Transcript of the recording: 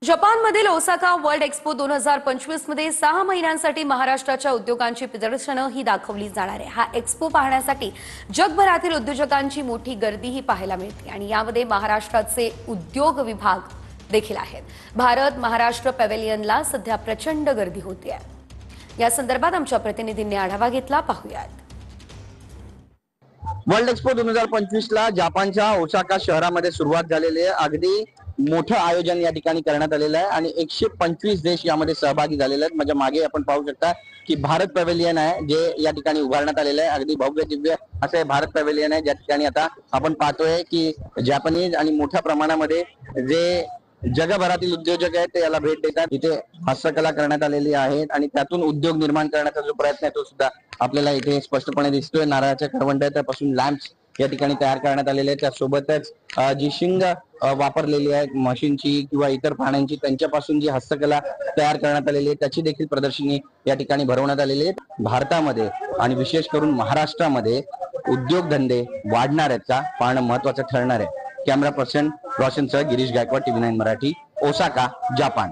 जपानमधील Osaka world expo 2025 मध्ये 6 महिन्यांसाठी महाराष्ट्राच्या उद्योगांची प्रदर्शनं ही दाखवली जाणार आहे। हा एक्सपो पाहण्यासाठी जगभरातील उद्योजकांची मोठी गर्दीही पाहायला मिळते आणि यामध्ये महाराष्ट्राचे उद्योग विभाग देखील आहेत। भारत महाराष्ट्र पॅव्हेलियनला सध्या प्रचंड गर्दी होते आहे। या संदर्भात आमच्या प्रतिनिधींनी आढावा घेतला, पाहूयात। वर्ल्ड एक्सपो 2025 ला जपानच्या ओसाका शहरामध्ये सुरुवात झालेली आहे। अगदी मोठं आयोजन या ठिकाणी करण्यात आलेलं आहे आणि 125 देश यामध्ये सहभागी झालेले आहेत। म्हणजे मागे आपण पाहू शकता की भारत पॅव्हेलियन आहे जे या ठिकाणी उभारण्यात आलेलं आहे। अगदी भव्य दिव्य असे भारत पॅव्हेलियन आहे, ज्या ठिकाणी आता आपण पाहतोय की जपानीज आणि मोठ्या प्रमाणामध्ये जे जगभरातील उद्योजक आहेत ते याला भेट देतात। इथे हस्तकला करण्यात आलेली आहेत आणि त्यातून उद्योग निर्माण करण्याचा जो प्रयत्न आहे तो सुद्धा आपल्याला इथे स्पष्टपणे दिसतोय। नारळाच्या करवंट्यापासून लॅम्प्स या ठिकाणी तयार करण्यात आलेले आहेत। त्यासोबतच जी शिंग वापरलेली आहे मशीनची किंवा इतर प्राण्यांची, त्यांच्यापासून जी हस्तकला तयार करण्यात आलेली आहे त्याची देखील प्रदर्शनी या ठिकाणी भरवण्यात आलेली आहे। भारतामध्ये आणि विशेष करून महाराष्ट्रामध्ये उद्योगधंदे वाढणार आहेत का पाहणं महत्त्वाचं ठरणार आहे। कॅमेरा पर्सन रोशनसह Girish Gaikwad, TV9 Marathi, Osaka, Japan.